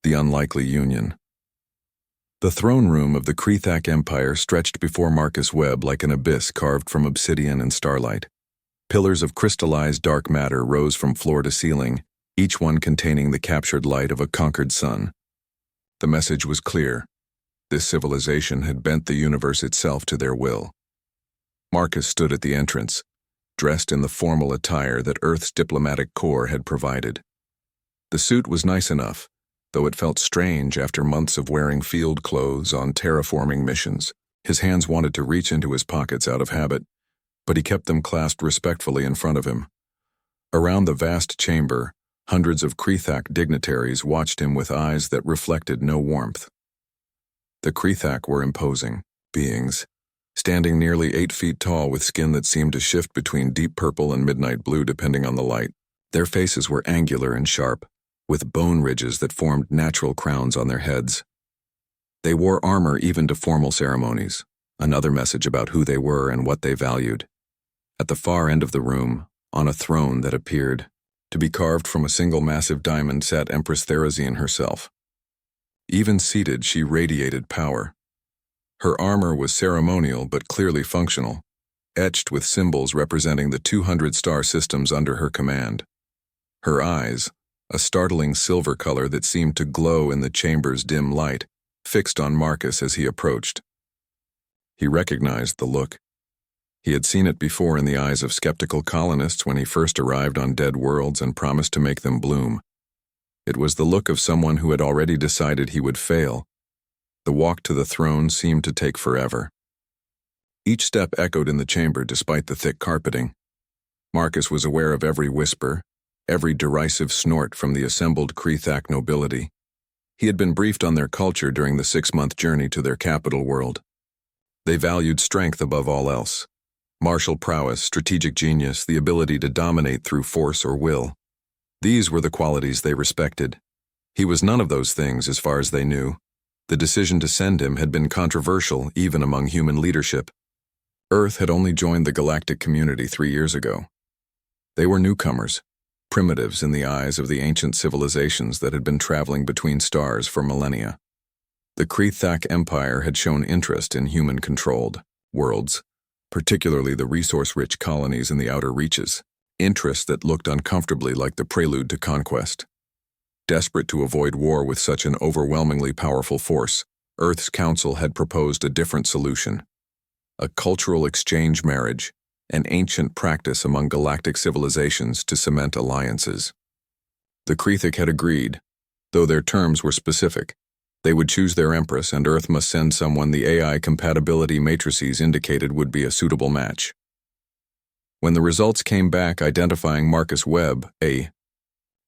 the unlikely union. The throne room of the Krethak Empire stretched before Marcus Webb like an abyss carved from obsidian and starlight. Pillars of crystallized dark matter rose from floor to ceiling, each one containing the captured light of a conquered sun. The message was clear. This civilization had bent the universe itself to their will. Marcus stood at the entrance, dressed in the formal attire that Earth's diplomatic corps had provided. The suit was nice enough, though it felt strange after months of wearing field clothes on terraforming missions. His hands wanted to reach into his pockets out of habit, but he kept them clasped respectfully in front of him. Around the vast chamber, hundreds of Krethak dignitaries watched him with eyes that reflected no warmth. The Krethak were imposing beings, standing nearly 8 feet tall with skin that seemed to shift between deep purple and midnight blue depending on the light. Their faces were angular and sharp, with bone ridges that formed natural crowns on their heads. They wore armor even to formal ceremonies, another message about who they were and what they valued. At the far end of the room, on a throne that appeared to be carved from a single massive diamond, sat Empress Therazine herself. Even seated, she radiated power. Her armor was ceremonial but clearly functional, etched with symbols representing the 200 star systems under her command. Her eyes, a startling silver color that seemed to glow in the chamber's dim light, fixed on Marcus as he approached. He recognized the look. He had seen it before in the eyes of skeptical colonists when he first arrived on dead worlds and promised to make them bloom. It was the look of someone who had already decided he would fail. The walk to the throne seemed to take forever. Each step echoed in the chamber despite the thick carpeting. Marcus was aware of every whisper, every derisive snort from the assembled Krethak nobility. He had been briefed on their culture during the 6-month journey to their capital world. They valued strength above all else. Martial prowess, strategic genius, the ability to dominate through force or will. These were the qualities they respected. He was none of those things as far as they knew. The decision to send him had been controversial even among human leadership. Earth had only joined the galactic community 3 years ago. They were newcomers, primitives in the eyes of the ancient civilizations that had been traveling between stars for millennia. The Krethak Empire had shown interest in human-controlled worlds, particularly the resource-rich colonies in the outer reaches, interest that looked uncomfortably like the prelude to conquest. Desperate to avoid war with such an overwhelmingly powerful force, Earth's Council had proposed a different solution: a cultural exchange marriage, an ancient practice among galactic civilizations to cement alliances. The Krethak had agreed, though their terms were specific. They would choose their empress, and Earth must send someone the AI compatibility matrices indicated would be a suitable match. When the results came back identifying Marcus Webb, a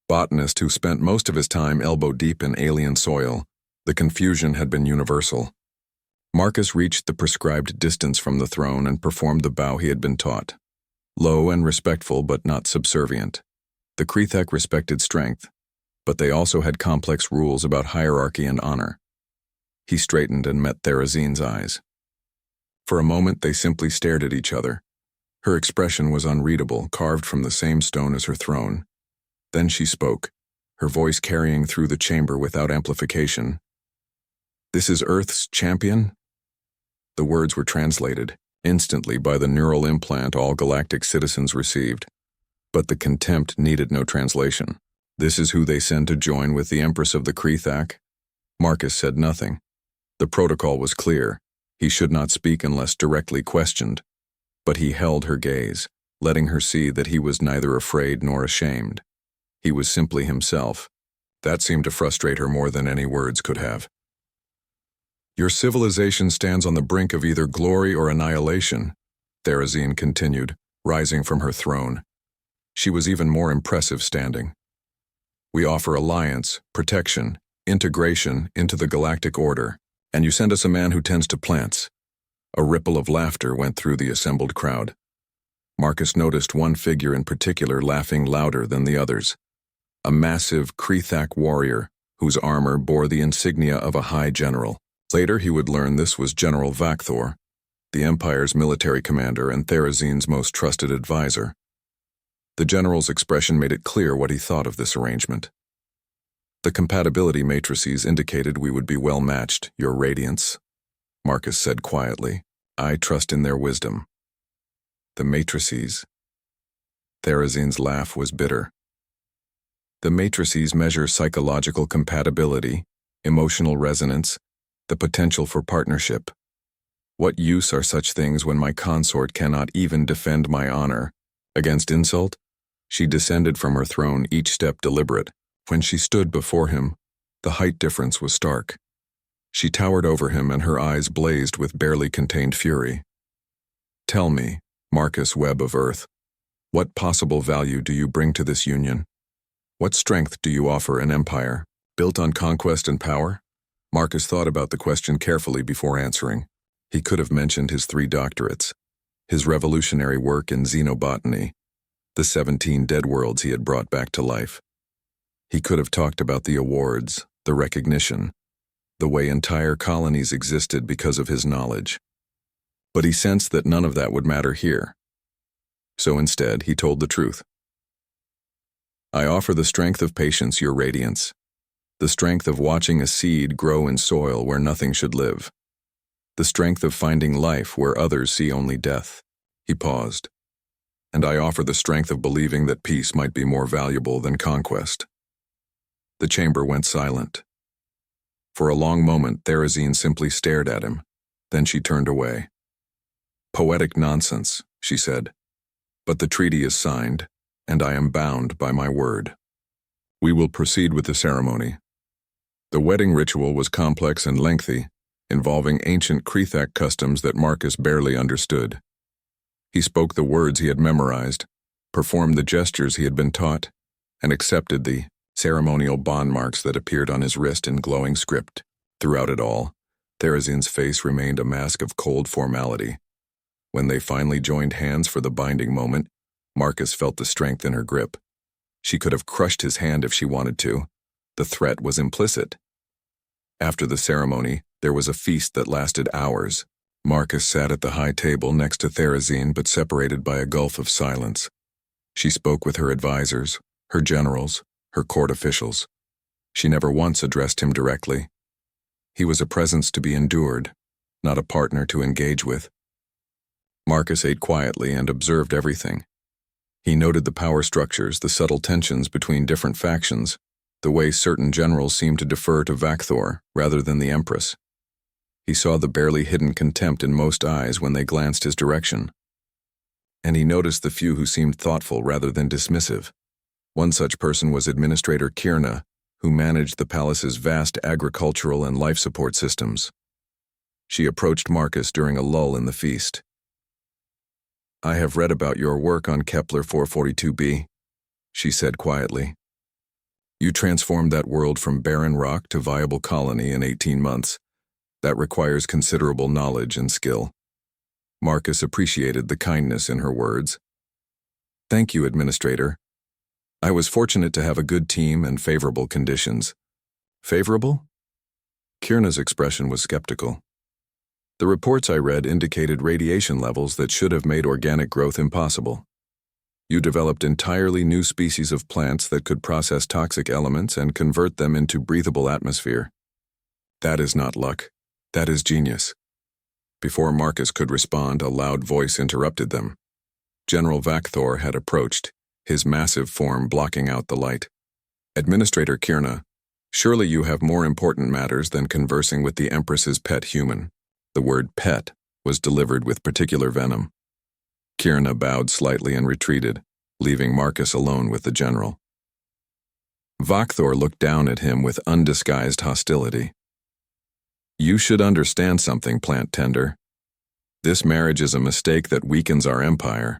botanist who spent most of his time elbow-deep in alien soil, the confusion had been universal. Marcus reached the prescribed distance from the throne and performed the bow he had been taught. Low and respectful, but not subservient. The Krethak respected strength, but they also had complex rules about hierarchy and honor. He straightened and met Therazine's eyes. For a moment they simply stared at each other. Her expression was unreadable, carved from the same stone as her throne. Then she spoke, her voice carrying through the chamber without amplification. "This is Earth's champion?" The words were translated instantly by the neural implant all galactic citizens received. But the contempt needed no translation. "This is who they send to join with the Empress of the Krethak?" Marcus said nothing. The protocol was clear. He should not speak unless directly questioned. But he held her gaze, letting her see that he was neither afraid nor ashamed. He was simply himself. That seemed to frustrate her more than any words could have. "Your civilization stands on the brink of either glory or annihilation," Therazine continued, rising from her throne. She was even more impressive standing. "We offer alliance, protection, integration into the galactic order, and you send us a man who tends to plants." A ripple of laughter went through the assembled crowd. Marcus noticed one figure in particular laughing louder than the others. A massive Krethak warrior whose armor bore the insignia of a high general. Later he would learn this was General Vakthor, the Empire's military commander and Therazine's most trusted advisor. The general's expression made it clear what he thought of this arrangement. The compatibility matrices indicated we would be well matched, Your Radiance, Marcus said quietly. I trust in their wisdom. The matrices. Therazine's laugh was bitter. The matrices measure psychological compatibility, emotional resonance, the potential for partnership. What use are such things when my consort cannot even defend my honor against insult? She descended from her throne, each step deliberate. When she stood before him, the height difference was stark. She towered over him and her eyes blazed with barely contained fury. Tell me, Marcus Webb of Earth, what possible value do you bring to this union? What strength do you offer an empire, built on conquest and power? Marcus thought about the question carefully before answering. He could have mentioned his 3 doctorates, his revolutionary work in xenobotany, the 17 dead worlds he had brought back to life. He could have talked about the awards, the recognition, the way entire colonies existed because of his knowledge. But he sensed that none of that would matter here. So instead, he told the truth. I offer the strength of patience, Your Radiance, the strength of watching a seed grow in soil where nothing should live, the strength of finding life where others see only death. He paused. And I offer the strength of believing that peace might be more valuable than conquest. The chamber went silent. For a long moment, Therazine simply stared at him. Then she turned away. Poetic nonsense, she said. But the treaty is signed, and I am bound by my word. We will proceed with the ceremony. The wedding ritual was complex and lengthy, involving ancient Krethak customs that Marcus barely understood. He spoke the words he had memorized, performed the gestures he had been taught, and accepted the ceremonial bond marks that appeared on his wrist in glowing script. Throughout it all, Therazine's face remained a mask of cold formality. When they finally joined hands for the binding moment, Marcus felt the strength in her grip. She could have crushed his hand if she wanted to. The threat was implicit. After the ceremony, there was a feast that lasted hours. Marcus sat at the high table next to Therazine, but separated by a gulf of silence. She spoke with her advisors, her generals, her court officials. She never once addressed him directly. He was a presence to be endured, not a partner to engage with. Marcus ate quietly and observed everything. He noted the power structures, the subtle tensions between different factions, the way certain generals seemed to defer to Vakthor rather than the Empress. He saw the barely hidden contempt in most eyes when they glanced his direction. And he noticed the few who seemed thoughtful rather than dismissive. One such person was Administrator Kirna, who managed the palace's vast agricultural and life support systems. She approached Marcus during a lull in the feast. I have read about your work on Kepler 442b, she said quietly. You transformed that world from barren rock to viable colony in 18 months. That requires considerable knowledge and skill. Marcus appreciated the kindness in her words. Thank you, Administrator. I was fortunate to have a good team and favorable conditions. Favorable? Kirna's expression was skeptical. The reports I read indicated radiation levels that should have made organic growth impossible. You developed entirely new species of plants that could process toxic elements and convert them into breathable atmosphere. That is not luck. That is genius. Before Marcus could respond, a loud voice interrupted them. General Vakthor had approached, his massive form blocking out the light. Administrator Kirna, surely you have more important matters than conversing with the Empress's pet human. The word pet was delivered with particular venom. Kirna bowed slightly and retreated, leaving Marcus alone with the general. Vakthor looked down at him with undisguised hostility. You should understand something, plant tender. This marriage is a mistake that weakens our empire.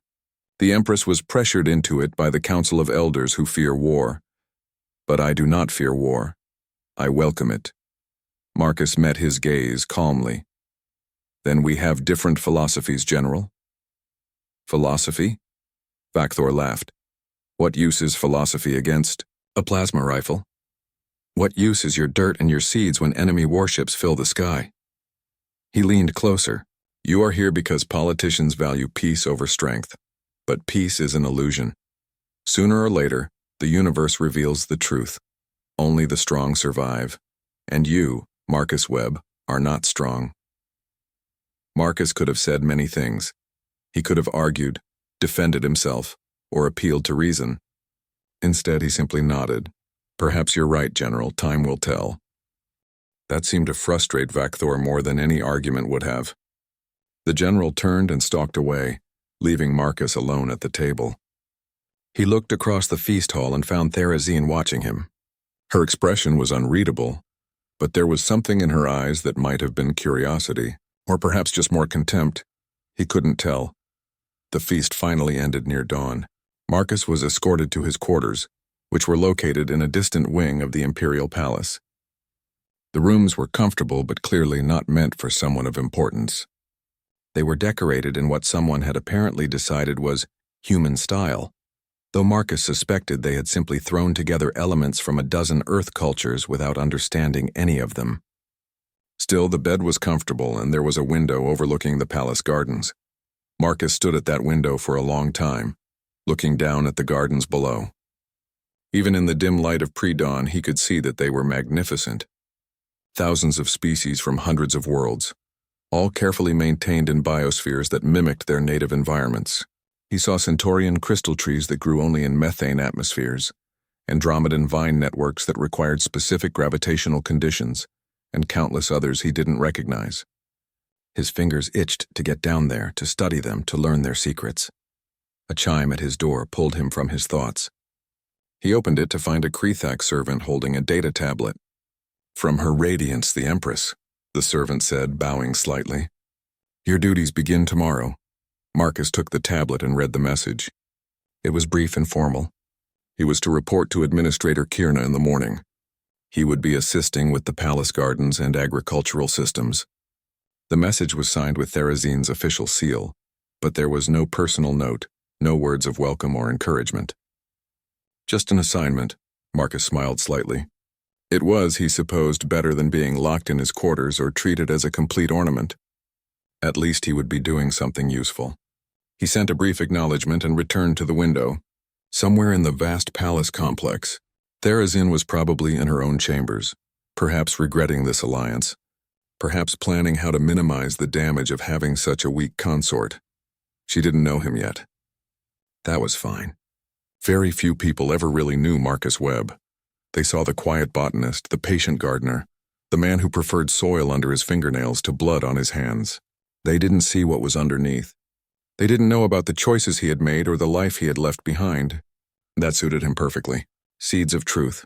The Empress was pressured into it by the Council of Elders who fear war. But I do not fear war. I welcome it. Marcus met his gaze calmly. Then we have different philosophies, General. Philosophy? Vakthor laughed. What use is philosophy against a plasma rifle? What use is your dirt and your seeds when enemy warships fill the sky? He leaned closer. You are here because politicians value peace over strength. But peace is an illusion. Sooner or later, the universe reveals the truth. Only the strong survive. And you, Marcus Webb, are not strong. Marcus could have said many things. He could have argued, defended himself, or appealed to reason. Instead, he simply nodded. Perhaps you're right, General. Time will tell. That seemed to frustrate Vakthor more than any argument would have. The general turned and stalked away, leaving Marcus alone at the table. He looked across the feast hall and found Therazine watching him. Her expression was unreadable, but there was something in her eyes that might have been curiosity, or perhaps just more contempt. He couldn't tell. The feast finally ended near dawn. Marcus was escorted to his quarters, which were located in a distant wing of the Imperial Palace. The rooms were comfortable but clearly not meant for someone of importance. They were decorated in what someone had apparently decided was human style, though Marcus suspected they had simply thrown together elements from a dozen Earth cultures without understanding any of them. Still, the bed was comfortable and there was a window overlooking the palace gardens. Marcus stood at that window for a long time, looking down at the gardens below. Even in the dim light of pre-dawn, he could see that they were magnificent. Thousands of species from hundreds of worlds, all carefully maintained in biospheres that mimicked their native environments. He saw Centaurian crystal trees that grew only in methane atmospheres, Andromedan vine networks that required specific gravitational conditions, and countless others he didn't recognize. His fingers itched to get down there, to study them, to learn their secrets. A chime at his door pulled him from his thoughts. He opened it to find a Krethak servant holding a data tablet. "From Her Radiance, the Empress," the servant said, bowing slightly. "Your duties begin tomorrow." Marcus took the tablet and read the message. It was brief and formal. He was to report to Administrator Kirna in the morning. He would be assisting with the palace gardens and agricultural systems. The message was signed with Therazine's official seal, but there was no personal note, no words of welcome or encouragement. Just an assignment, Marcus smiled slightly. It was, he supposed, better than being locked in his quarters or treated as a complete ornament. At least he would be doing something useful. He sent a brief acknowledgement and returned to the window. Somewhere in the vast palace complex, Therazine was probably in her own chambers, perhaps regretting this alliance, perhaps planning how to minimize the damage of having such a weak consort. She didn't know him yet. That was fine. Very few people ever really knew Marcus Webb. They saw the quiet botanist, the patient gardener, the man who preferred soil under his fingernails to blood on his hands. They didn't see what was underneath. They didn't know about the choices he had made or the life he had left behind. That suited him perfectly. Seeds of truth.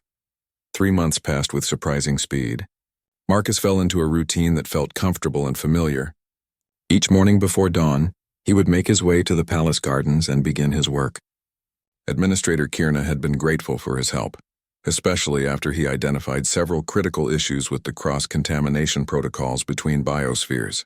3 months passed with surprising speed. Marcus fell into a routine that felt comfortable and familiar. Each morning before dawn, he would make his way to the palace gardens and begin his work. Administrator Kirna had been grateful for his help, especially after he identified several critical issues with the cross-contamination protocols between biospheres.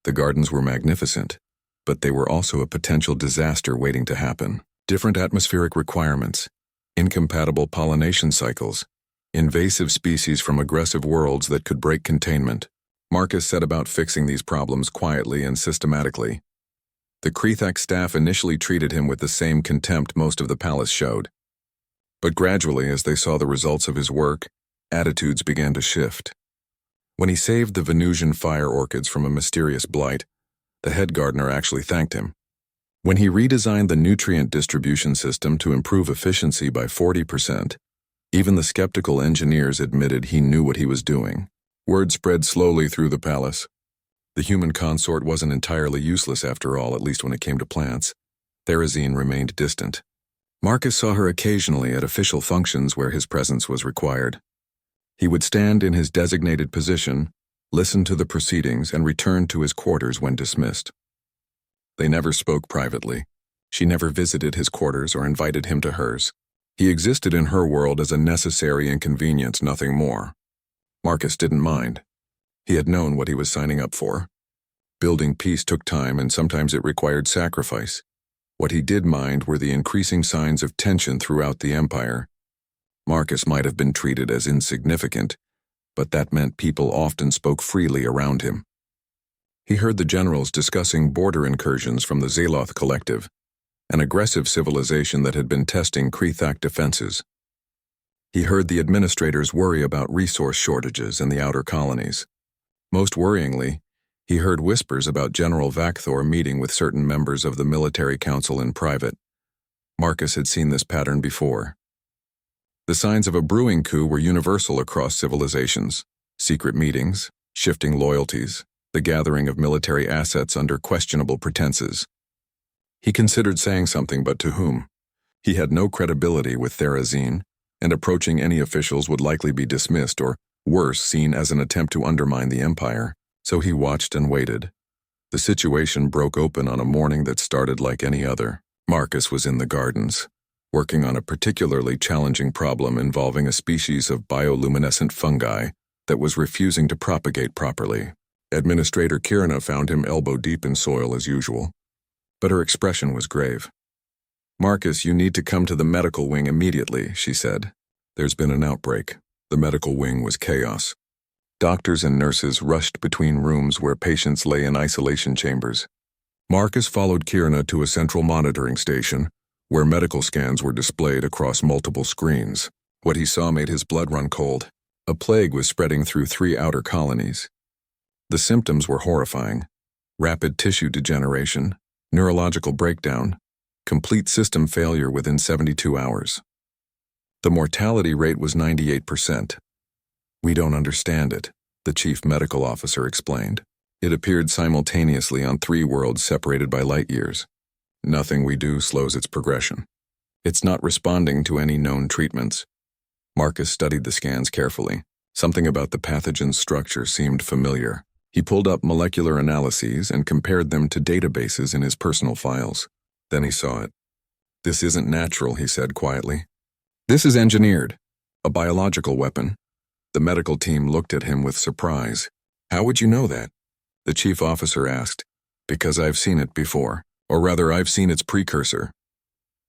The gardens were magnificent, but they were also a potential disaster waiting to happen. Different atmospheric requirements, incompatible pollination cycles, invasive species from aggressive worlds that could break containment. Marcus set about fixing these problems quietly and systematically. The Krethak staff initially treated him with the same contempt most of the palace showed. But gradually, as they saw the results of his work, attitudes began to shift. When he saved the Venusian fire orchids from a mysterious blight, the head gardener actually thanked him. When he redesigned the nutrient distribution system to improve efficiency by 40%, even the skeptical engineers admitted he knew what he was doing. Word spread slowly through the palace. The human consort wasn't entirely useless after all, at least when it came to plants. Therazine remained distant. Marcus saw her occasionally at official functions where his presence was required. He would stand in his designated position, listen to the proceedings, and return to his quarters when dismissed. They never spoke privately. She never visited his quarters or invited him to hers. He existed in her world as a necessary inconvenience, nothing more. Marcus didn't mind. He had known what he was signing up for. Building peace took time, and sometimes it required sacrifice. What he did mind were the increasing signs of tension throughout the empire. Marcus might have been treated as insignificant, but that meant people often spoke freely around him. He heard the generals discussing border incursions from the Zaloth Collective, an aggressive civilization that had been testing Krethak defenses. He heard the administrators worry about resource shortages in the outer colonies. Most worryingly, he heard whispers about General Vacthor meeting with certain members of the military council in private. Marcus had seen this pattern before. The signs of a brewing coup were universal across civilizations: secret meetings, shifting loyalties, the gathering of military assets under questionable pretenses. He considered saying something, but to whom? He had no credibility with Therazine, and approaching any officials would likely be dismissed or, worse, seen as an attempt to undermine the Empire, so he watched and waited. The situation broke open on a morning that started like any other. Marcus was in the gardens, working on a particularly challenging problem involving a species of bioluminescent fungi that was refusing to propagate properly. Administrator Kirina found him elbow-deep in soil as usual, but her expression was grave. "Marcus, you need to come to the medical wing immediately," she said. "There's been an outbreak." The medical wing was chaos. Doctors and nurses rushed between rooms where patients lay in isolation chambers. Marcus followed Kirina to a central monitoring station, where medical scans were displayed across multiple screens. What he saw made his blood run cold. A plague was spreading through 3 outer colonies. The symptoms were horrifying: rapid tissue degeneration, neurological breakdown, complete system failure within 72 hours. The mortality rate was 98%. "We don't understand it," the chief medical officer explained. "It appeared simultaneously on 3 worlds separated by light years. Nothing we do slows its progression. It's not responding to any known treatments." Marcus studied the scans carefully. Something about the pathogen's structure seemed familiar. He pulled up molecular analyses and compared them to databases in his personal files. Then he saw it. "This isn't natural," he said quietly. "This is engineered. A biological weapon." The medical team looked at him with surprise. "How would you know that?" the chief officer asked. "Because I've seen it before. Or rather, I've seen its precursor."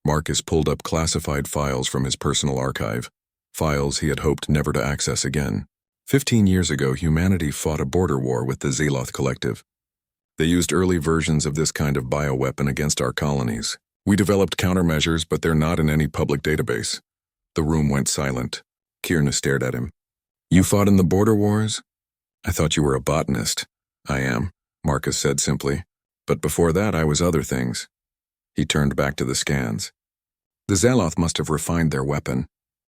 Marcus pulled up classified files from his personal archive, files he had hoped never to access again. 15 years ago, humanity fought a border war with the Zeloth Collective. They used early versions of this kind of bioweapon against our colonies. We developed countermeasures, but they're not in any public database. The room went silent. Kirina stared at him. "You fought in the border wars? I thought you were a botanist." "I am," Marcus said simply. "But before that, I was other things." He turned back to the scans. "The Zeloth must have refined their weapon.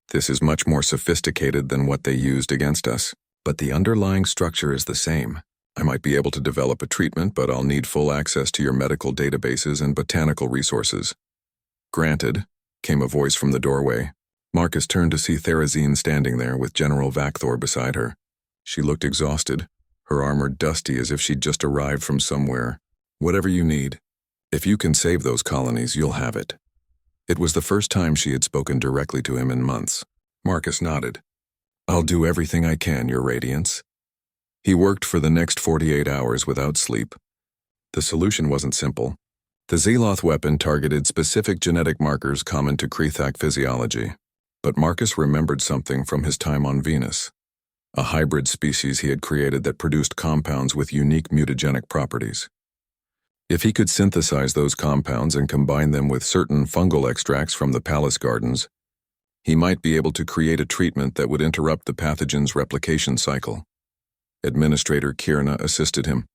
This is much more sophisticated than what they used against us. But the underlying structure is the same. I might be able to develop a treatment, but I'll need full access to your medical databases and botanical resources." "Granted," came a voice from the doorway. Marcus turned to see Therazine standing there with General Vacthor beside her. She looked exhausted, her armor dusty as if she'd just arrived from somewhere. "Whatever you need. If you can save those colonies, you'll have it." It was the first time she had spoken directly to him in months. Marcus nodded. "I'll do everything I can, Your Radiance." He worked for the next 48 hours without sleep. The solution wasn't simple. The Zeloth weapon targeted specific genetic markers common to Krethak physiology. But Marcus remembered something from his time on Venus, a hybrid species he had created that produced compounds with unique mutagenic properties. If he could synthesize those compounds and combine them with certain fungal extracts from the palace gardens, he might be able to create a treatment that would interrupt the pathogen's replication cycle. Administrator Kirina assisted him,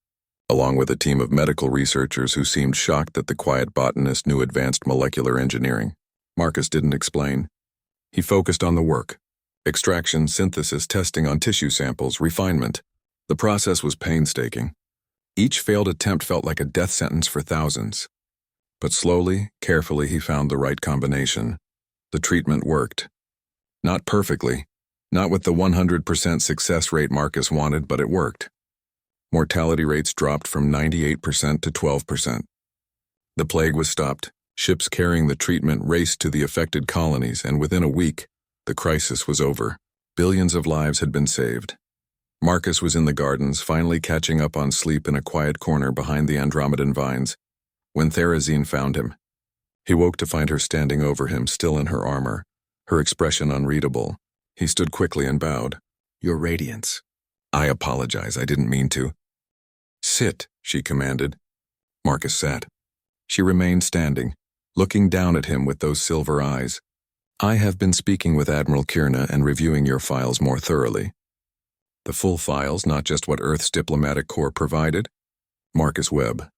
along with a team of medical researchers who seemed shocked that the quiet botanist knew advanced molecular engineering. Marcus didn't explain. He focused on the work: extraction, synthesis, testing on tissue samples, refinement. The process was painstaking. Each failed attempt felt like a death sentence for thousands. But slowly, carefully, he found the right combination. The treatment worked. Not perfectly, not with the 100% success rate Marcus wanted, but it worked. Mortality rates dropped from 98% to 12%. The plague was stopped. Ships carrying the treatment raced to the affected colonies, and within a week, the crisis was over. Billions of lives had been saved. Marcus was in the gardens, finally catching up on sleep in a quiet corner behind the Andromedan vines, when Therazine found him. He woke to find her standing over him, still in her armor, her expression unreadable. He stood quickly and bowed. "Your Radiance." "I apologize, I didn't mean to." "Sit," she commanded. Marcus sat. She remained standing, looking down at him with those silver eyes. I have been speaking with Admiral Kierna and reviewing your files more thoroughly. The full files, not just what Earth's diplomatic corps provided. Marcus Webb,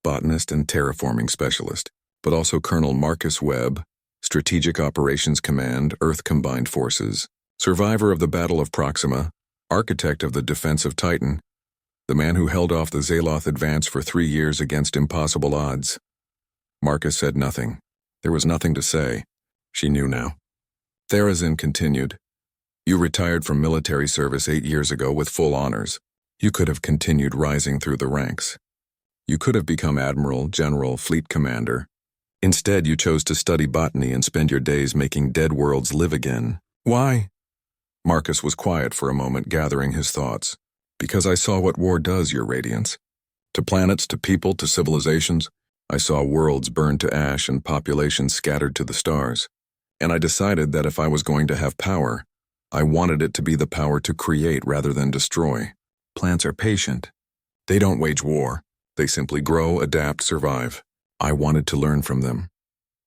botanist and terraforming specialist, but also Colonel Marcus Webb, Strategic Operations Command, Earth Combined Forces, survivor of the Battle of Proxima, architect of the defense of Titan, the man who held off the Zaloth advance for 3 years against impossible odds. Marcus said nothing. There was nothing to say. She knew now. Therazin continued. You retired from military service 8 years ago with full honors. You could have continued rising through the ranks. You could have become admiral, general, fleet commander. Instead, you chose to study botany and spend your days making dead worlds live again. Why? Marcus was quiet for a moment, gathering his thoughts. Because I saw what war does, Your Radiance. To planets, to people, to civilizations. I saw worlds burned to ash and populations scattered to the stars. And I decided that if I was going to have power, I wanted it to be the power to create rather than destroy. Plants are patient. They don't wage war. They simply grow, adapt, survive. I wanted to learn from them.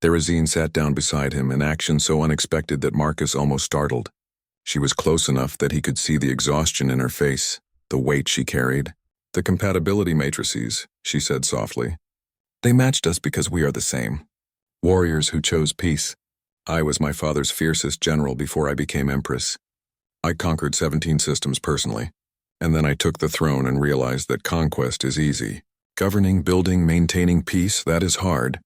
Therazin sat down beside him, an action so unexpected that Marcus almost startled. She was close enough that he could see the exhaustion in her face, the weight she carried. The compatibility matrices, she said softly. They matched us because we are the same. Warriors who chose peace. I was my father's fiercest general before I became empress. I conquered 17 systems personally, and then I took the throne and realized that conquest is easy. Governing, building, maintaining peace, that is hard.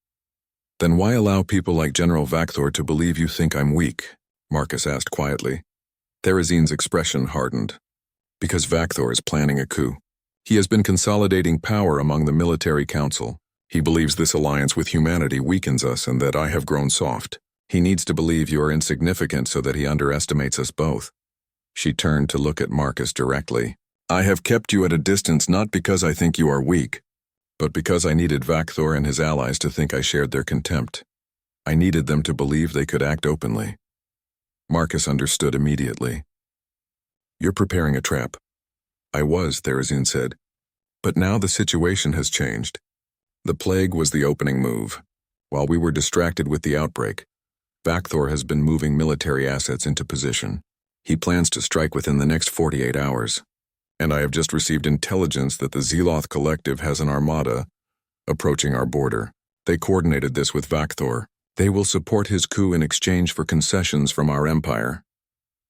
Then why allow people like General Vakthor to believe you think I'm weak? Marcus asked quietly. Therazin's expression hardened. Because Vakthor is planning a coup. He has been consolidating power among the military council. He believes this alliance with humanity weakens us and that I have grown soft. He needs to believe you are insignificant so that he underestimates us both. She turned to look at Marcus directly. I have kept you at a distance not because I think you are weak, but because I needed Vakthor and his allies to think I shared their contempt. I needed them to believe they could act openly. Marcus understood immediately. You're preparing a trap. I was, Therazin said. But now the situation has changed. The plague was the opening move. While we were distracted with the outbreak, Vakthor has been moving military assets into position. He plans to strike within the next 48 hours. And I have just received intelligence that the Zeloth Collective has an armada approaching our border. They coordinated this with Vakthor. They will support his coup in exchange for concessions from our empire.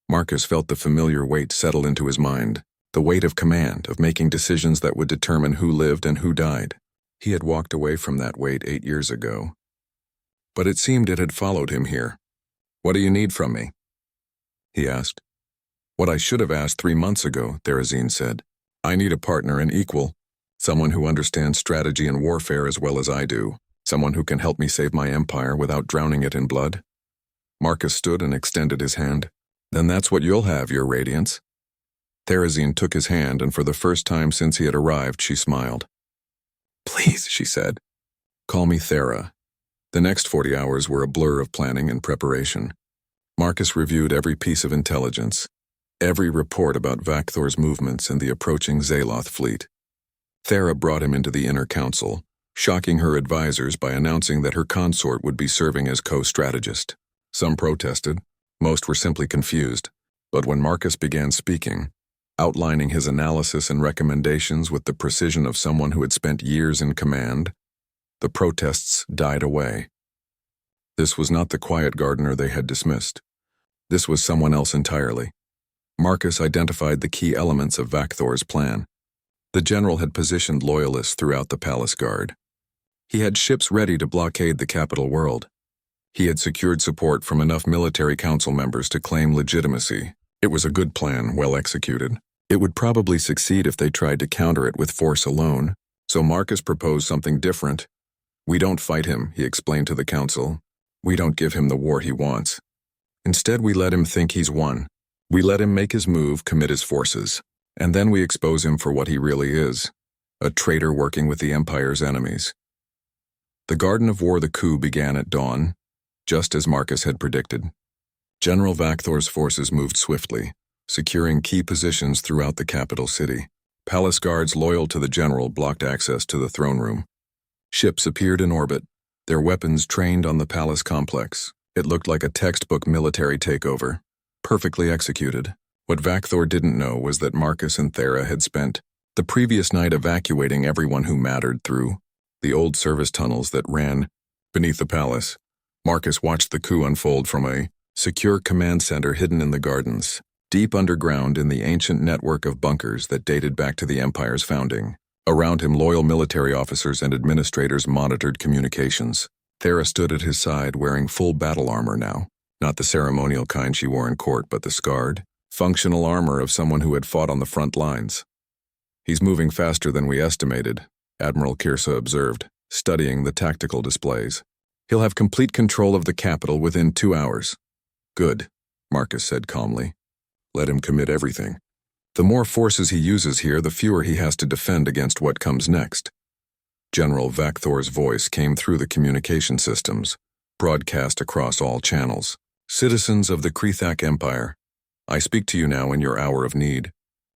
Marcus felt the familiar weight settle into his mind, the weight of command, of making decisions that would determine who lived and who died. He had walked away from that weight 8 years ago. But it seemed it had followed him here. What do you need from me? He asked. What I should have asked 3 months ago, Therazin said. I need a partner, an equal, someone who understands strategy and warfare as well as I do, someone who can help me save my empire without drowning it in blood. Marcus stood and extended his hand. Then that's what you'll have, Your Radiance. Therazin took his hand, and for the first time since he had arrived, she smiled. Please, she said. Call me Thera. The next 40 hours were a blur of planning and preparation. Marcus reviewed every piece of intelligence, every report about Vakthor's movements and the approaching Zaloth fleet. Thera brought him into the inner council, shocking her advisors by announcing that her consort would be serving as co-strategist. Some protested, most were simply confused, but when Marcus began speaking, outlining his analysis and recommendations with the precision of someone who had spent years in command, the protests died away. This was not the quiet gardener they had dismissed. This was someone else entirely. Marcus identified the key elements of Vakthor's plan. The general had positioned loyalists throughout the palace guard. He had ships ready to blockade the capital world. He had secured support from enough military council members to claim legitimacy. It was a good plan, well executed. It would probably succeed if they tried to counter it with force alone, so Marcus proposed something different. We don't fight him, he explained to the council. We don't give him the war he wants. Instead, we let him think he's won. We let him make his move, commit his forces, and then we expose him for what he really is, a traitor working with the Empire's enemies. The Garden of War, the coup, began at dawn, just as Marcus had predicted. General Vakthor's forces moved swiftly, securing key positions throughout the capital city. Palace guards loyal to the general blocked access to the throne room. Ships appeared in orbit, their weapons trained on the palace complex. It looked like a textbook military takeover, perfectly executed. What Vakthor didn't know was that Marcus and Thera had spent the previous night evacuating everyone who mattered through the old service tunnels that ran beneath the palace. Marcus watched the coup unfold from a secure command center hidden in the gardens, deep underground in the ancient network of bunkers that dated back to the Empire's founding. Around him, loyal military officers and administrators monitored communications. Thera stood at his side wearing full battle armor now, not the ceremonial kind she wore in court, but the scarred, functional armor of someone who had fought on the front lines. "He's moving faster than we estimated," Admiral Kirsa observed, studying the tactical displays. "He'll have complete control of the capital within 2 hours." "Good," Marcus said calmly. "Let him commit everything. The more forces he uses here, the fewer he has to defend against what comes next." General Vakthor's voice came through the communication systems, broadcast across all channels. "Citizens of the Krethak Empire, I speak to you now in your hour of need.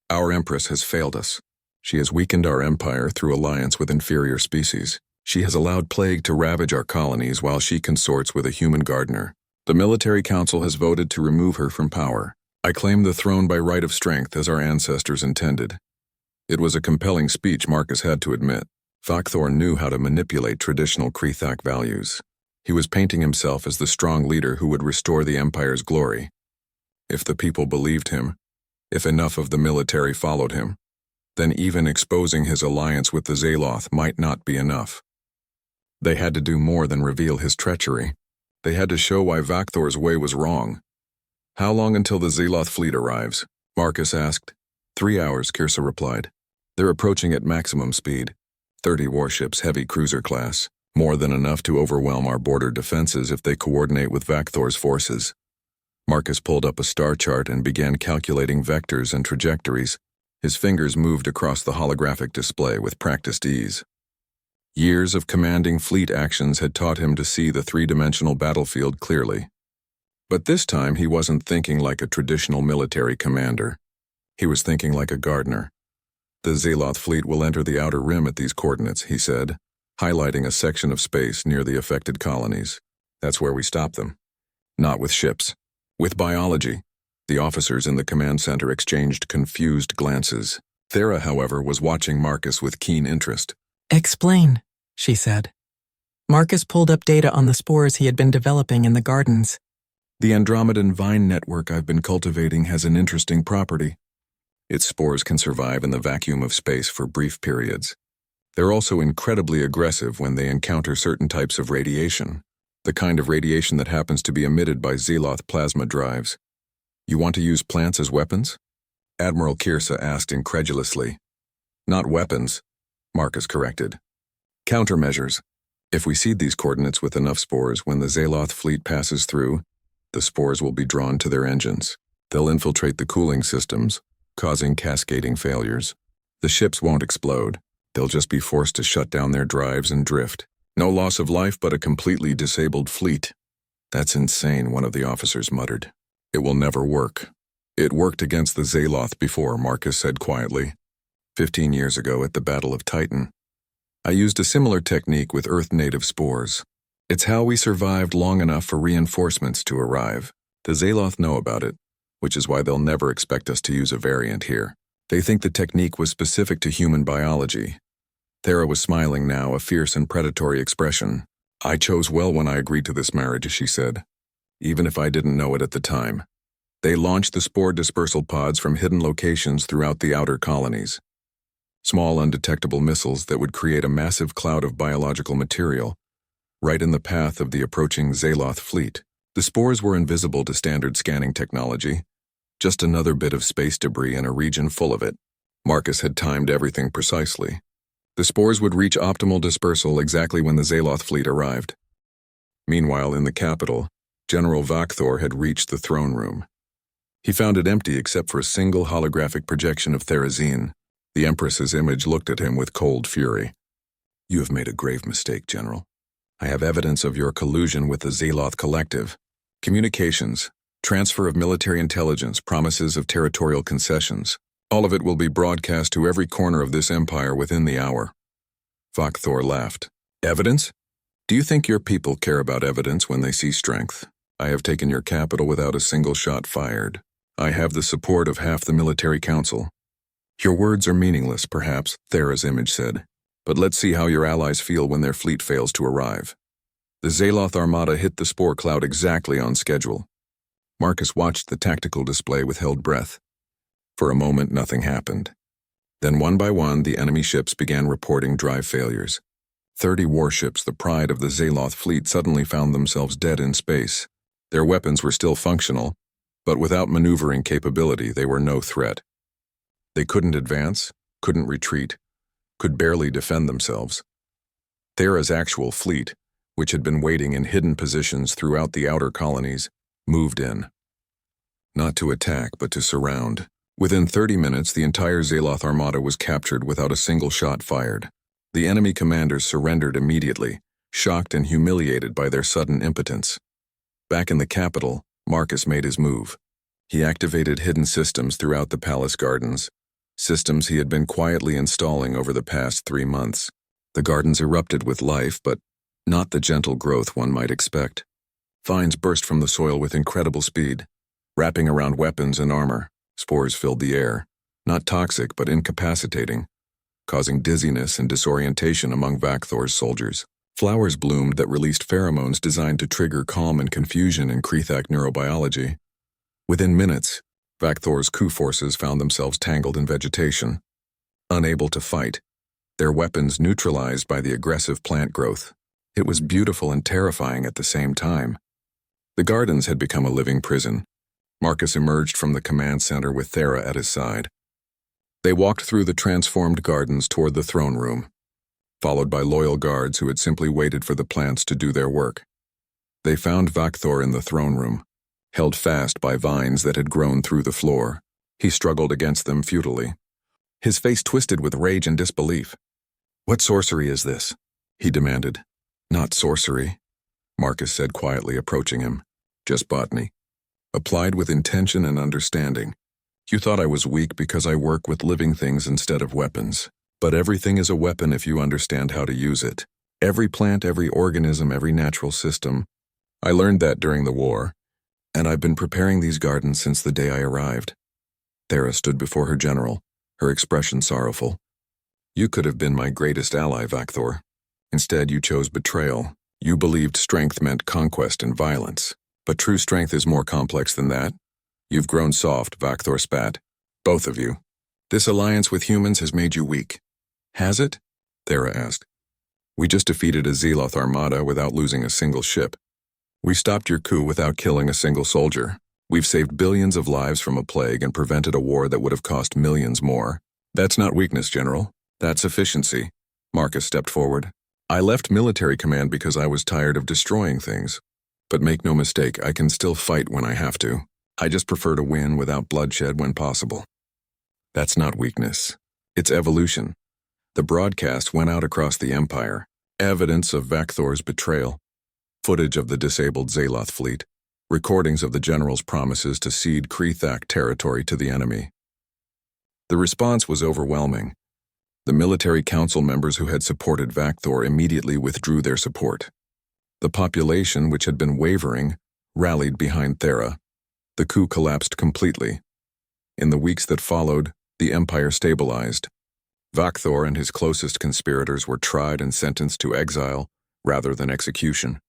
Our Empress has failed us. She has weakened our empire through alliance with inferior species. She has allowed plague to ravage our colonies while she consorts with a human gardener. The military council has voted to remove her from power. I claim the throne by right of strength as our ancestors intended." It was a compelling speech, Marcus had to admit. Vakthor knew how to manipulate traditional Krethak values. He was painting himself as the strong leader who would restore the Empire's glory. If the people believed him, if enough of the military followed him, then even exposing his alliance with the Zaloth might not be enough. They had to do more than reveal his treachery. They had to show why Vakthor's way was wrong. "How long until the Zaloth fleet arrives?" Marcus asked. 3 hours, Kirsa replied. "They're approaching at maximum speed. 30 warships, heavy cruiser class. More than enough to overwhelm our border defenses if they coordinate with Vakthor's forces." Marcus pulled up a star chart and began calculating vectors and trajectories. His fingers moved across the holographic display with practiced ease. Years of commanding fleet actions had taught him to see the three-dimensional battlefield clearly. But this time he wasn't thinking like a traditional military commander. He was thinking like a gardener. "The Zaloth fleet will enter the outer rim at these coordinates," he said, highlighting a section of space near the affected colonies. "That's where we stop them. Not with ships. With biology." The officers in the command center exchanged confused glances. Thera, however, was watching Marcus with keen interest. "Explain," she said. Marcus pulled up data on the spores he had been developing in the gardens. "The Andromedan vine network I've been cultivating has an interesting property. Its spores can survive in the vacuum of space for brief periods. They're also incredibly aggressive when they encounter certain types of radiation, the kind of radiation that happens to be emitted by Zaloth plasma drives." "You want to use plants as weapons?" Admiral Kirsa asked incredulously. "Not weapons," Marcus corrected. "Countermeasures. If we seed these coordinates with enough spores, when the Zaloth fleet passes through, the spores will be drawn to their engines. They'll infiltrate the cooling systems, causing cascading failures. The ships won't explode. They'll just be forced to shut down their drives and drift. No loss of life, but a completely disabled fleet." "That's insane," one of the officers muttered. "It will never work." "It worked against the Zaloth before," Marcus said quietly. 15 years ago at the Battle of Titan. I used a similar technique with Earth-native spores. It's how we survived long enough for reinforcements to arrive. The Zaloth know about it, which is why they'll never expect us to use a variant here. They think the technique was specific to human biology. Thera was smiling now, a fierce and predatory expression. "I chose well when I agreed to this marriage," she said, "even if I didn't know it at the time." They launched the spore dispersal pods from hidden locations throughout the outer colonies. Small, undetectable missiles that would create a massive cloud of biological material, right in the path of the approaching Zaloth fleet. The spores were invisible to standard scanning technology, just another bit of space debris in a region full of it. Marcus had timed everything precisely. The spores would reach optimal dispersal exactly when the Zaloth fleet arrived. Meanwhile, in the capital, General Vakthor had reached the throne room. He found it empty except for a single holographic projection of Therazine. The Empress's image looked at him with cold fury. "You have made a grave mistake, General. I have evidence of your collusion with the Zaloth Collective. Communications, transfer of military intelligence, promises of territorial concessions. All of it will be broadcast to every corner of this empire within the hour." Vakthor laughed. "Evidence? Do you think your people care about evidence when they see strength? I have taken your capital without a single shot fired. I have the support of half the military council. Your words are meaningless, perhaps, Thera's image said. But let's see how your allies feel when their fleet fails to arrive. The Zaloth armada hit the spore cloud exactly on schedule. Marcus watched the tactical display with held breath. For a moment, nothing happened. Then one by one, the enemy ships began reporting drive failures. 30 warships, the pride of the Zaloth fleet, suddenly found themselves dead in space. Their weapons were still functional, but without maneuvering capability, they were no threat. They couldn't advance, couldn't retreat, could barely defend themselves. Thera's actual fleet, which had been waiting in hidden positions throughout the outer colonies, moved in. Not to attack, but to surround. Within 30 minutes, the entire Zaloth armada was captured without a single shot fired. The enemy commanders surrendered immediately, shocked and humiliated by their sudden impotence. Back in the capital, Marcus made his move. He activated hidden systems throughout the palace gardens, systems he had been quietly installing over the past 3 months. The gardens erupted with life, but not the gentle growth one might expect. Vines burst from the soil with incredible speed, wrapping around weapons and armor. Spores filled the air, not toxic but incapacitating, causing dizziness and disorientation among Vakthor's soldiers. Flowers bloomed that released pheromones designed to trigger calm and confusion in Krethak neurobiology. Within minutes, Vakthor's coup forces found themselves tangled in vegetation, unable to fight, their weapons neutralized by the aggressive plant growth. It was beautiful and terrifying at the same time. The gardens had become a living prison. Marcus emerged from the command center with Thera at his side. They walked through the transformed gardens toward the throne room, followed by loyal guards who had simply waited for the plants to do their work. They found Vakthor in the throne room, held fast by vines that had grown through the floor. He struggled against them futilely, his face twisted with rage and disbelief. "What sorcery is this?" he demanded. "Not sorcery," Marcus said quietly, approaching him. "Just botany. Applied with intention and understanding. You thought I was weak because I work with living things instead of weapons. But everything is a weapon if you understand how to use it. Every plant, every organism, every natural system. I learned that during the war, and I've been preparing these gardens since the day I arrived." Thera stood before her general, her expression sorrowful. "You could have been my greatest ally, Vakthor. Instead, you chose betrayal. You believed strength meant conquest and violence. But true strength is more complex than that. You've grown soft," Vakthor spat. "Both of you. This alliance with humans has made you weak." "Has it?" Thera asked. "We just defeated a Zaloth armada without losing a single ship. We stopped your coup without killing a single soldier. We've saved billions of lives from a plague and prevented a war that would have cost millions more. That's not weakness, General. That's efficiency." Marcus stepped forward. "I left military command because I was tired of destroying things. But make no mistake, I can still fight when I have to. I just prefer to win without bloodshed when possible." "That's not weakness. It's evolution." The broadcast went out across the Empire. Evidence of Vakthor's betrayal. Footage of the disabled Zaloth fleet. Recordings of the general's promises to cede Krethak territory to the enemy. The response was overwhelming. The military council members who had supported Vakthor immediately withdrew their support. The population, which had been wavering, rallied behind Thera. The coup collapsed completely. In the weeks that followed, the empire stabilized. Vakthor and his closest conspirators were tried and sentenced to exile rather than execution.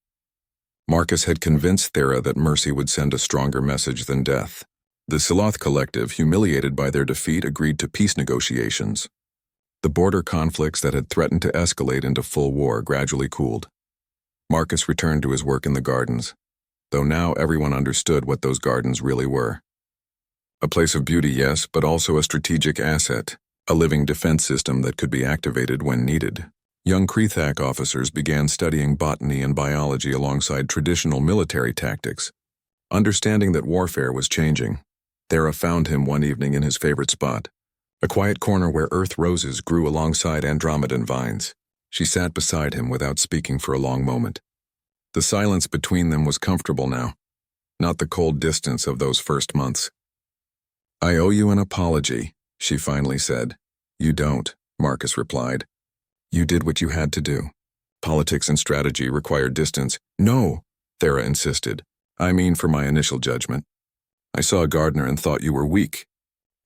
Marcus had convinced Thera that mercy would send a stronger message than death. The Zaloth collective, humiliated by their defeat, agreed to peace negotiations. The border conflicts that had threatened to escalate into full war gradually cooled. Marcus returned to his work in the gardens, though now everyone understood what those gardens really were. A place of beauty, yes, but also a strategic asset, a living defense system that could be activated when needed. Young Krethak officers began studying botany and biology alongside traditional military tactics, understanding that warfare was changing. Thera found him one evening in his favorite spot, a quiet corner where earth roses grew alongside Andromedan vines. She sat beside him without speaking for a long moment. The silence between them was comfortable now, not the cold distance of those first months. "I owe you an apology," she finally said. "You don't," Marcus replied. "You did what you had to do. Politics and strategy require distance." "No," Thera insisted. I mean for my initial judgment. I saw a gardener and thought you were weak.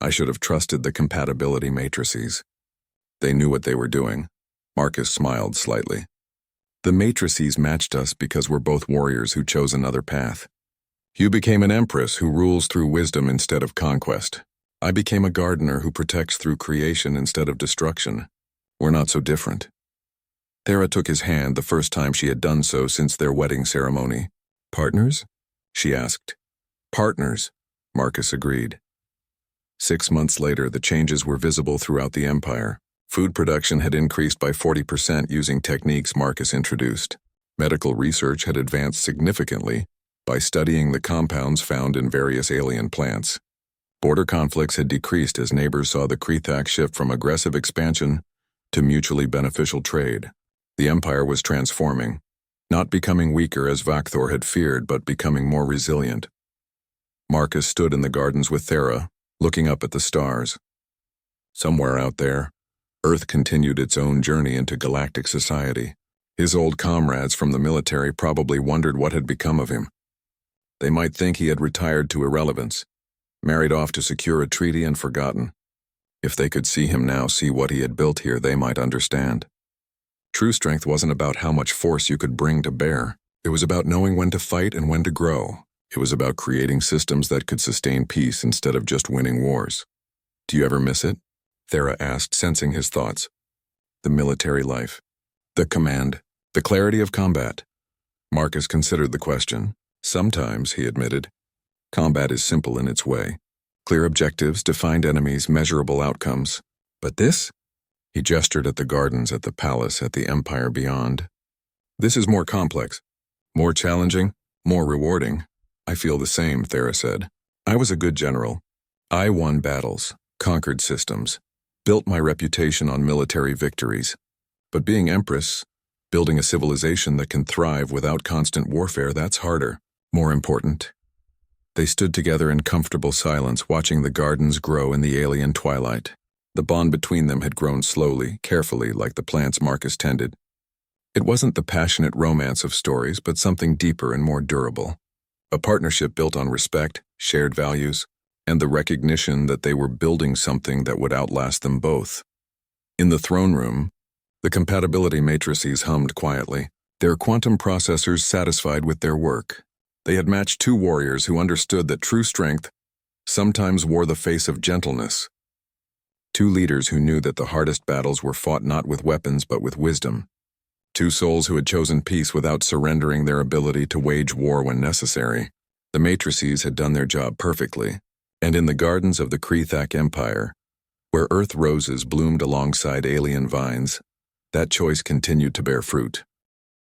I should have trusted the compatibility matrices. They knew what they were doing. Marcus smiled slightly. The matrices matched us because we're both warriors who chose another path. You became an empress who rules through wisdom instead of conquest. I became a gardener who protects through creation instead of destruction. We're not so different. Thera took his hand the first time she had done so since their wedding ceremony. Partners? She asked. Partners, Marcus agreed. 6 months later, the changes were visible throughout the empire. Food production had increased by 40% using techniques Marcus introduced. Medical research had advanced significantly by studying the compounds found in various alien plants. Border conflicts had decreased as neighbors saw the Krethak shift from aggressive expansion to mutually beneficial trade. The empire was transforming, not becoming weaker as Vakthor had feared, but becoming more resilient. Marcus stood in the gardens with Thera, looking up at the stars. Somewhere out there, Earth continued its own journey into galactic society. His old comrades from the military probably wondered what had become of him. They might think he had retired to irrelevance, married off to secure a treaty and forgotten. If they could see him now, see what he had built here, they might understand. True strength wasn't about how much force you could bring to bear. It was about knowing when to fight and when to grow. It was about creating systems that could sustain peace instead of just winning wars. Do you ever miss it? Thera asked, sensing his thoughts. The military life. The command. The clarity of combat. Marcus considered the question. Sometimes, he admitted. Combat is simple in its way. Clear objectives, defined enemies, measurable outcomes. But this? He gestured at the gardens, at the palace, at the empire beyond. This is more complex. More challenging. More rewarding. I feel the same, Thera said. I was a good general. I won battles, conquered systems, built my reputation on military victories. But being empress, building a civilization that can thrive without constant warfare, that's harder, more important. They stood together in comfortable silence, watching the gardens grow in the alien twilight. The bond between them had grown slowly, carefully, like the plants Marcus tended. It wasn't the passionate romance of stories, but something deeper and more durable. A partnership built on respect, shared values, and the recognition that they were building something that would outlast them both. In the throne room, the compatibility matrices hummed quietly, their quantum processors satisfied with their work. They had matched two warriors who understood that true strength sometimes wore the face of gentleness. Two leaders who knew that the hardest battles were fought not with weapons but with wisdom. Two souls who had chosen peace without surrendering their ability to wage war when necessary. The matrices had done their job perfectly, and in the gardens of the Krethak Empire, where earth roses bloomed alongside alien vines, that choice continued to bear fruit.